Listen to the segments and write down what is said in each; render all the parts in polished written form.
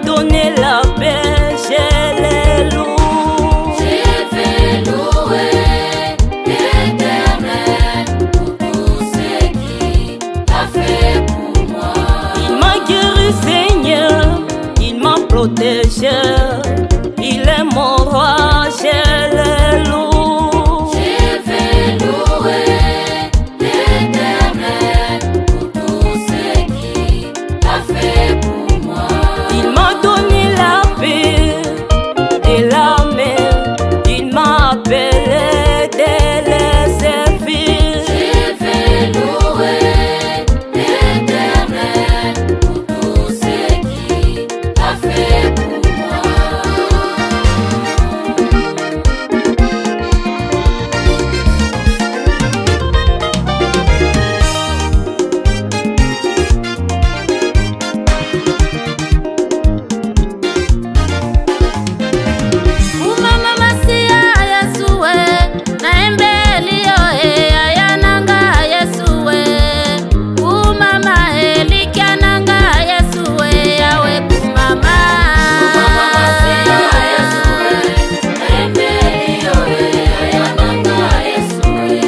donné la paix, je les loue. Je vais louer l'Éternel pour tout ce qu'il a fait pour moi. Il m'a guéri, Seigneur, il m'a protégé, il est mon roi, je les loue. Je vais louer l'Éternel pour tout ce qu'il a fait pour moi. Il m'a donné la paix et la mer, il m'a appelé de les servir. Je vais louer l'Éternel pour tout ce qu'il a fait pour moi. Umama masia Yesue, naembe liyo ayananga Yesue. Umama elikananga Yesue, yawe kumama. Umama masia Yesue, naembe liyo ayananga Yesue.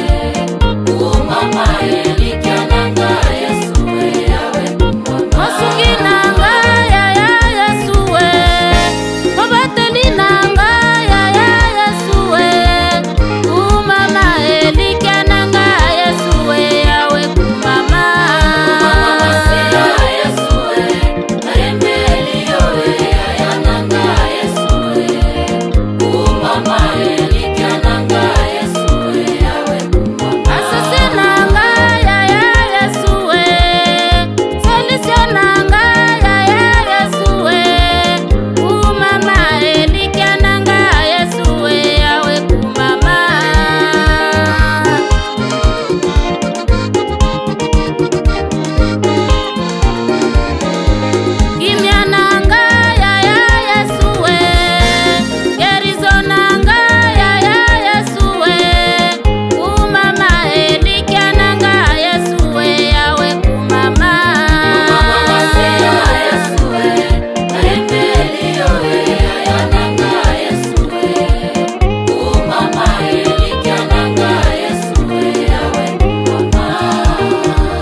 Umama elikananga Yesue, yawe kumama. Osunginanga ya Yesue, obatelinanga ya Yesue. Umama elikananga Yesue, yawe kumama. Umama masia Yesue, naembe liyo ayananga Yesue. Umama elikananga Yesue, yawe kumama. Asasinanga ya Yesue, solutionanga ya Yesue. Umama elikananga Yesue, yawe kumama. Gimiananga ya Yesue, gerizonanga ya Yesue. Umama elikananga Yesue, yawe kumama. Umama masia Yesue, naembe liyo ayananga Yesue. Umama elikananga Yesue, yawe kumama.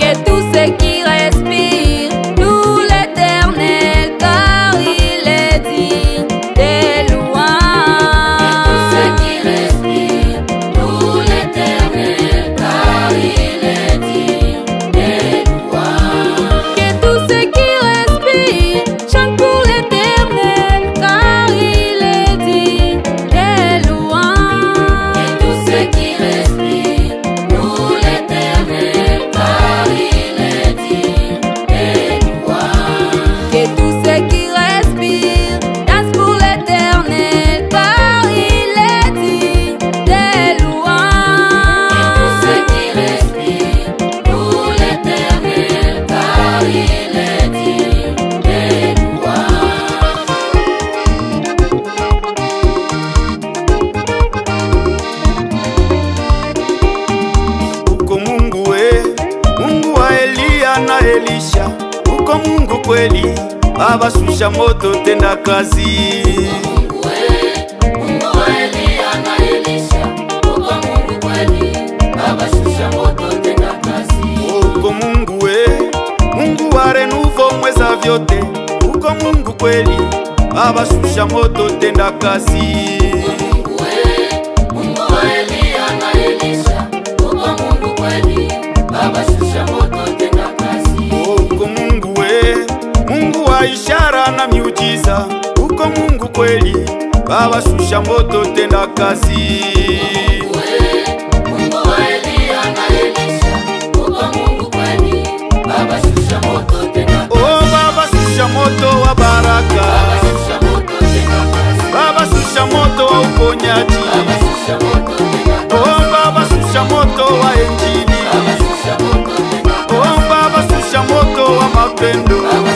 Que tout ce qui respire loue l'Éternel, car il est digne des louanges. Tout ce qui respire loue l'Éternel, car il est digne des louanges. Que tout ce qui respire chante pour l'Éternel, car il est digne des louanges. Tout ce qui respire loue l'Éternel, car il est digne des louanges. Que tout ce qui respire danse pour l'Éternel, car il est digne des louanges. Tout ce qui respire loue l'Éternel, car il est digne des louanges. Uko Mungu Mungu wa Eliya na Elisha, uko Mungu kweli, Baba shusha moto, tenda kazi. Mungu wa Eliya na Elisha, uko Mungu kweli, Baba shusha moto, tenda kazi. Uko Mungu Mungu wa Renouveau mweza vyote, uko Mungu kweli, Baba shusha moto, tenda kazi. Mungu wa Eliya na Elisha, uko Mungu kweli, Baba shusha moto, tenda kazi. Uko Mungu Mungu wa ishara na miujiza, uko Mungu kweli, Baba shusha moto, tenda kazi. Mungu wa Eliya na Elisha, uko Mungu kweli, Baba shusha moto, tenda kazi. Oh Baba shusha moto wa baraka, Baba shusha moto, tenda kazi. Baba shusha moto wa uponyaji, Baba shusha moto, tenda kazi. oh Baba shusha moto wa injili, Baba shusha moto, tenda kazi. oh Baba shusha moto wa mapendo. Baba